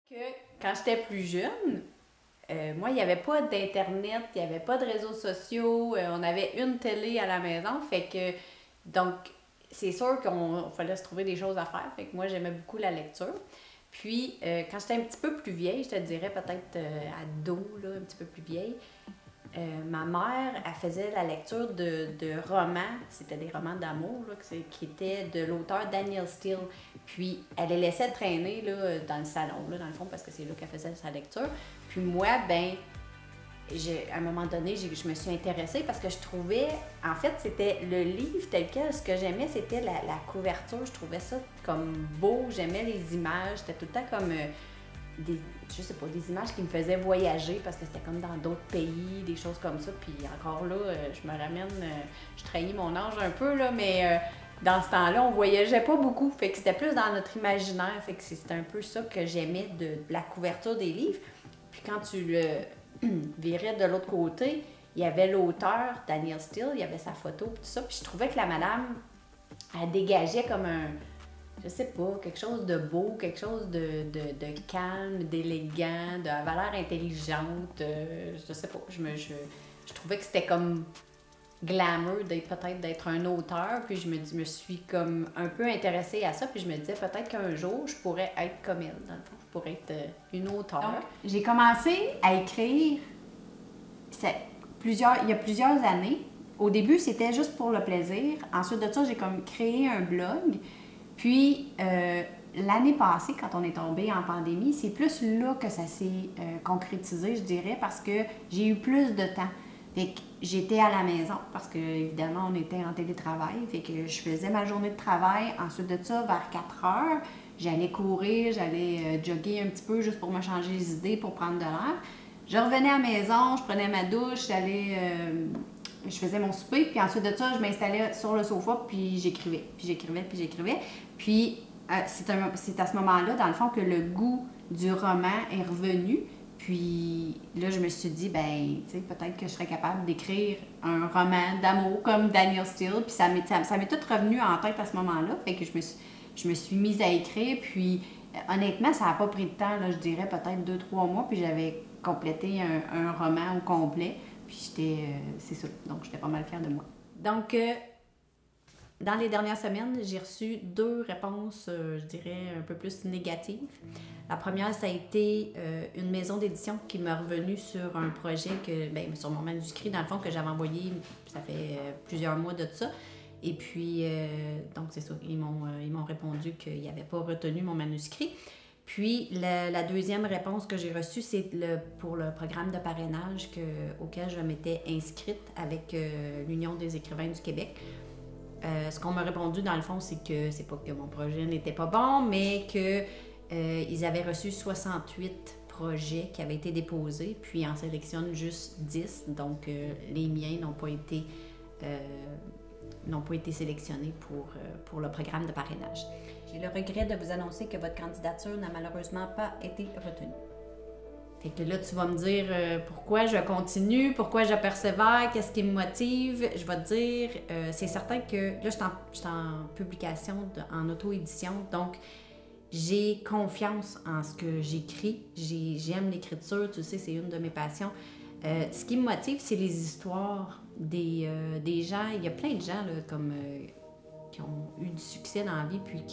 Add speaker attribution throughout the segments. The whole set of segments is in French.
Speaker 1: Que quand j'étais plus jeune, moi, il n'y avait pas d'Internet, il n'y avait pas de réseaux sociaux, on avait une télé à la maison, fait que, donc, c'est sûr qu'on fallait se trouver des choses à faire, fait que moi, j'aimais beaucoup la lecture. Puis, quand j'étais un petit peu plus vieille, je te dirais peut-être ado, là, un petit peu plus vieille, ma mère, elle faisait la lecture de romans, c'était des romans d'amour, là, qui étaient de l'auteur Danielle Steel. Puis, elle les laissait traîner là, dans le salon, là, dans le fond, parce que c'est là qu'elle faisait sa lecture. Puis moi, à un moment donné, je me suis intéressée parce que je trouvais, en fait, c'était le livre tel quel. Ce que j'aimais, c'était la couverture. Je trouvais ça comme beau, j'aimais les images. C'était tout le temps comme je sais pas, des images qui me faisaient voyager parce que c'était comme dans d'autres pays, des choses comme ça. Puis encore là, je me ramène, je trahis mon âge un peu, là, mais dans ce temps-là, on voyageait pas beaucoup. Fait que c'était plus dans notre imaginaire. Fait que c'était un peu ça que j'aimais de la couverture des livres. Puis quand tu le virais de l'autre côté, il y avait l'auteur, Danielle Steel, il y avait sa photo, tout ça. Puis je trouvais que la madame, elle dégageait comme je sais pas, quelque chose de beau, quelque chose de calme, d'élégant, de valeur intelligente. Je sais pas, je trouvais que c'était comme glamour peut-être d'être un auteur. Puis je me suis comme un peu intéressée à ça. Puis je me disais peut-être qu'un jour, je pourrais être comme elle. Dans le fond, je pourrais être une auteure.
Speaker 2: Donc, j'ai commencé à écrire il y a plusieurs années. Au début, c'était juste pour le plaisir. Ensuite de ça, j'ai comme créé un blog. Puis, l'année passée, quand on est tombé en pandémie, c'est plus là que ça s'est concrétisé, je dirais, parce que j'ai eu plus de temps. Fait que j'étais à la maison parce que, évidemment, on était en télétravail. Fait que je faisais ma journée de travail. Ensuite de ça, vers 4 heures, j'allais courir, j'allais jogger un petit peu juste pour me changer les idées, pour prendre de l'air. Je revenais à la maison, je prenais ma douche, je faisais mon souper, puis ensuite de ça, je m'installais sur le sofa, puis j'écrivais. Puis c'est à ce moment-là, dans le fond, que le goût du roman est revenu. Puis là, je me suis dit, ben, tu sais, peut-être que je serais capable d'écrire un roman d'amour comme Danielle Steel. Puis ça m'est tout revenu en tête à ce moment-là. Fait que je me suis mise à écrire. Puis honnêtement, ça n'a pas pris de temps, là, je dirais peut-être 2-3 mois. Puis j'avais complété un roman au complet. Puis c'est ça. Donc, j'étais pas mal fière de moi.
Speaker 1: Donc, dans les dernières semaines, j'ai reçu 2 réponses, je dirais, un peu plus négatives. La première, ça a été une maison d'édition qui m'a revenu sur un projet, sur mon manuscrit, dans le fond, que j'avais envoyé, ça fait plusieurs mois de ça. Et puis, donc, c'est ça, ils m'ont répondu qu'ils n'avaient pas retenu mon manuscrit. Puis, la deuxième réponse que j'ai reçue, c'est pour le programme de parrainage auquel je m'étais inscrite avec l'Union des écrivains du Québec. Ce qu'on m'a répondu, dans le fond, c'est pas que mon projet n'était pas bon, mais qu'ils avaient reçu 68 projets qui avaient été déposés, puis ils en sélectionnent juste 10. Donc, les miens n'ont pas été sélectionnés pour le programme de parrainage. J'ai le regret de vous annoncer que votre candidature n'a malheureusement pas été retenue. Fait que là, tu vas me dire pourquoi je continue, pourquoi je persévère, qu'est-ce qui me motive. Je vais te dire, c'est certain que là, je suis en publication, en auto-édition, donc j'ai confiance en ce que j'écris. J'aime l'écriture, tu sais, c'est une de mes passions. Ce qui me motive, c'est les histoires des gens. Il y a plein de gens là, qui ont eu du succès dans la vie, puis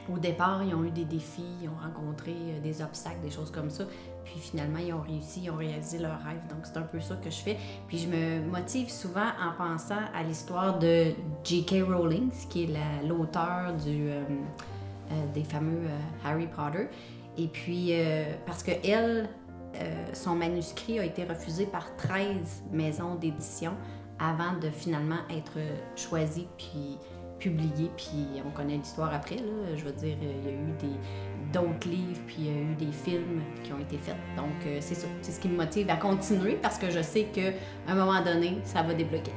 Speaker 1: au départ, ils ont eu des défis, ils ont rencontré des obstacles, des choses comme ça. Puis finalement, ils ont réussi, ils ont réalisé leurs rêves. Donc, c'est un peu ça que je fais. Puis je me motive souvent en pensant à l'histoire de J.K. Rowling, qui est l'auteur des fameux Harry Potter. Et puis, parce que son manuscrit a été refusé par 13 maisons d'édition avant de finalement être choisi puis publié, puis on connaît l'histoire après, là. Je veux dire, il y a eu d'autres livres, puis il y a eu des films qui ont été faits. Donc, c'est ça. C'est ce qui me motive à continuer parce que je sais qu'à un moment donné, ça va débloquer.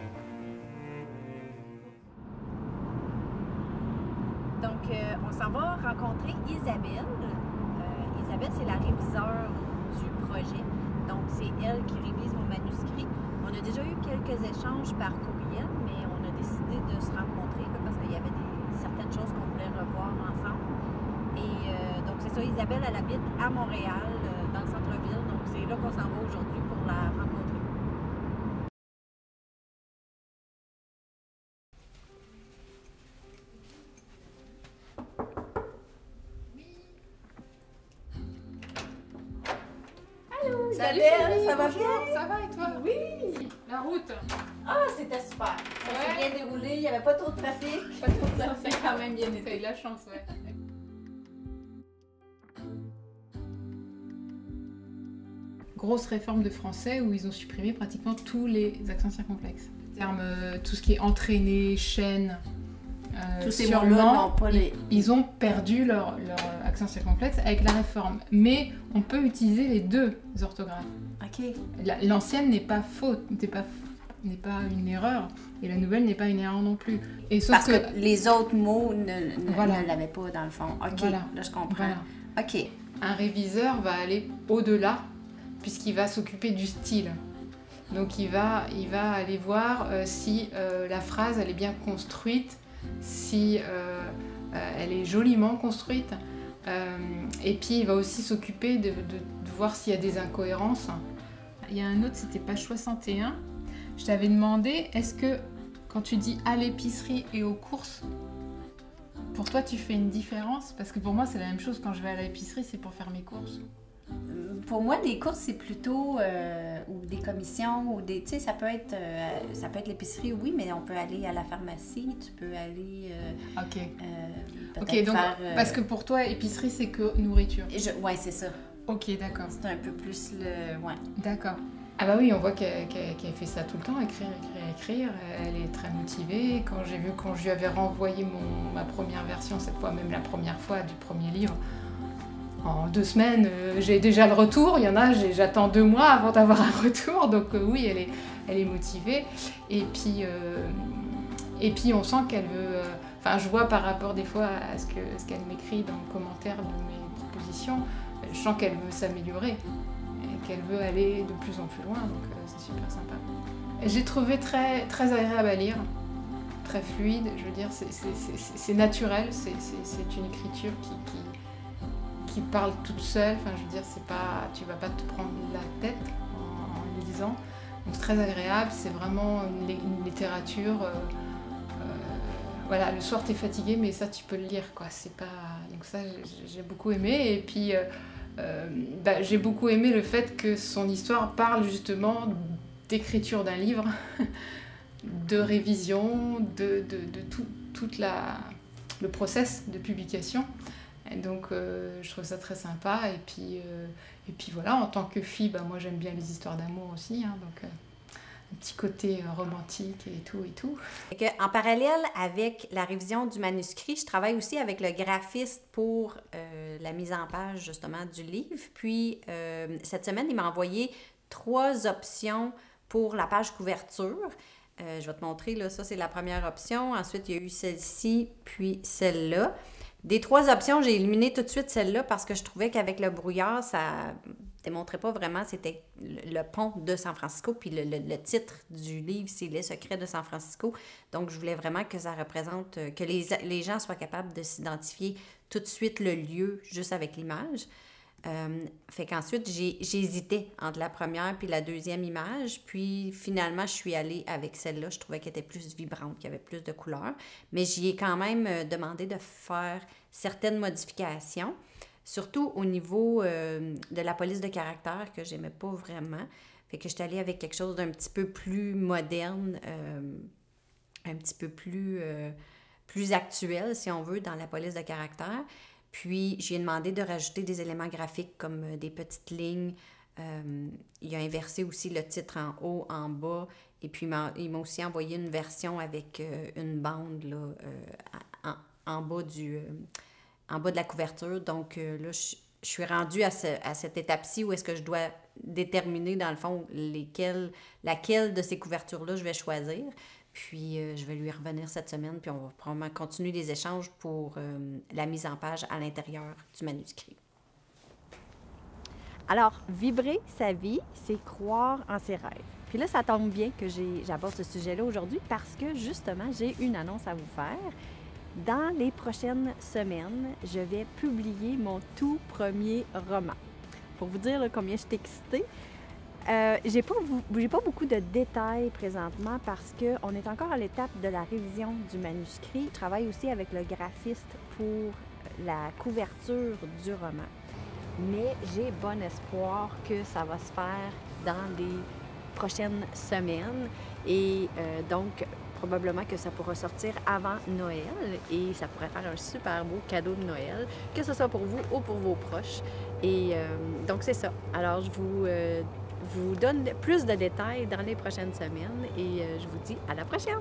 Speaker 2: Donc, on s'en va rencontrer Isabelle. Isabelle, c'est la réviseure du projet. Donc, c'est elle qui révise mon manuscrit. On a déjà eu quelques échanges par courriel, mais on a décidé de se rencontrer là, parce qu'il y avait certaines choses qu'on voulait revoir ensemble. Et donc, c'est ça. ça. Isabelle, elle habite à Montréal, dans le centre-ville. Donc, c'est là qu'on s'en va aujourd'hui pour la rencontrer. Allô, Isabelle, ça va bien?
Speaker 3: Ça va et toi?
Speaker 2: Oui!
Speaker 3: La route?
Speaker 2: Ah, c'était super. Ça s'est bien déroulé, il n'y avait pas trop de trafic.
Speaker 3: Pas trop ça, c'est quand même bien été. T'as eu de la chance, ouais. Grosse réforme de français où ils ont supprimé pratiquement tous les accents circonflexes. Tout ce qui est entraîné, chaîne,
Speaker 2: Tous ces
Speaker 3: sûrement,
Speaker 2: mots-là n'ont pas les...
Speaker 3: ils ont perdu leur accent circonflexe avec la réforme. Mais on peut utiliser les deux orthographes.
Speaker 2: OK.
Speaker 3: L'ancienne n'est pas faute, n'est pas une erreur, et la nouvelle n'est pas une erreur non plus. Et sauf
Speaker 2: Parce que les autres mots
Speaker 3: Voilà.
Speaker 2: ne l'avaient pas, dans le fond. OK,
Speaker 3: Voilà.
Speaker 2: là, je comprends.
Speaker 3: Voilà.
Speaker 2: OK.
Speaker 3: Un réviseur va aller au-delà, puisqu'il va s'occuper du style. Donc il va aller voir si la phrase elle est bien construite, si elle est joliment construite, et puis il va aussi s'occuper de voir s'il y a des incohérences. Il y a un autre, c'était page 61. Je t'avais demandé, est-ce que quand tu dis à l'épicerie et aux courses, pour toi tu fais une différence? Parce que pour moi c'est la même chose, quand je vais à l'épicerie c'est pour faire mes courses.
Speaker 2: Pour moi, des courses, c'est plutôt ou des commissions ou des, tu sais, ça peut être l'épicerie, oui, mais on peut aller à la pharmacie, tu peux aller
Speaker 3: Ok.
Speaker 2: peut-être
Speaker 3: Ok, donc
Speaker 2: faire,
Speaker 3: parce que pour toi épicerie c'est que nourriture.
Speaker 2: ouais, c'est ça.
Speaker 3: Ok, d'accord.
Speaker 2: C'est un peu plus le, ouais.
Speaker 3: D'accord. Ah bah oui, on voit qu'elle fait ça tout le temps, écrire. Elle est très motivée. Quand je lui avais renvoyé ma première version, cette fois même la première fois du premier livre, en 2 semaines, j'ai déjà le retour. Il y en a, j'attends 2 mois avant d'avoir un retour. Donc oui, elle est motivée. Et puis on sent qu'elle veut... Enfin, je vois par rapport des fois à ce qu'elle m'écrit dans le commentaire de mes propositions, je sens qu'elle veut s'améliorer et qu'elle veut aller de plus en plus loin. Donc c'est super sympa. J'ai trouvé très, très agréable à lire, très fluide. Je veux dire, c'est naturel. C'est une écriture qui parle toute seule. Enfin, je veux dire, tu vas pas te prendre la tête en le lisant. Donc c'est très agréable. C'est vraiment une littérature. Voilà, le soir t'es fatigué, mais ça tu peux le lire, quoi. C'est pas... Donc ça j'ai beaucoup aimé. Et puis j'ai beaucoup aimé le fait que son histoire parle justement d'écriture d'un livre, de révision, de tout le process de publication. Et donc je trouve ça très sympa. Et puis voilà, en tant que fille, moi j'aime bien les histoires d'amour aussi, hein, donc un petit côté romantique et tout.
Speaker 2: En parallèle avec la révision du manuscrit, je travaille aussi avec le graphiste pour la mise en page justement du livre. Puis cette semaine, il m'a envoyé 3 options pour la page couverture. Je vais te montrer, là, ça c'est la première option. Ensuite, il y a eu celle-ci, puis celle-là. Des 3 options, j'ai éliminé tout de suite celle-là parce que je trouvais qu'avec le brouillard, ça démontrait pas vraiment, c'était le pont de San Francisco, puis le titre du livre, c'est Les secrets de San Francisco. Donc, je voulais vraiment que ça représente, que les gens soient capables de s'identifier tout de suite le lieu juste avec l'image. Fait qu'ensuite, j'hésitais entre la première puis la deuxième image, puis finalement, je suis allée avec celle-là. Je trouvais qu'elle était plus vibrante, qu'il y avait plus de couleurs, mais j'y ai quand même demandé de faire certaines modifications, surtout au niveau de la police de caractère que j'aimais pas vraiment. Fait que j'étais allée avec quelque chose d'un petit peu plus moderne, un petit peu plus actuel, si on veut, dans la police de caractère. Puis, j'ai demandé de rajouter des éléments graphiques comme des petites lignes. Il a inversé aussi le titre en haut, en bas. Et puis, il m'a aussi envoyé une version avec une bande là, en bas de la couverture. Donc, là, je suis rendue à cette étape-ci où est-ce que je dois déterminer, dans le fond, laquelle de ces couvertures-là je vais choisir. Puis, je vais lui revenir cette semaine, puis on va probablement continuer les échanges pour la mise en page à l'intérieur du manuscrit. Alors, vibrer sa vie, c'est croire en ses rêves. Puis là, ça tombe bien que j'aborde ce sujet-là aujourd'hui parce que, justement, j'ai une annonce à vous faire. Dans les prochaines semaines, je vais publier mon tout premier roman. Pour vous dire là, combien je suis excitée, j'ai pas beaucoup de détails présentement parce qu'on est encore à l'étape de la révision du manuscrit. Je travaille aussi avec le graphiste pour la couverture du roman. Mais j'ai bon espoir que ça va se faire dans les prochaines semaines et donc probablement que ça pourra sortir avant Noël et ça pourrait faire un super beau cadeau de Noël, que ce soit pour vous ou pour vos proches. Et donc c'est ça. Alors je vous donne plus de détails dans les prochaines semaines et je vous dis à la prochaine!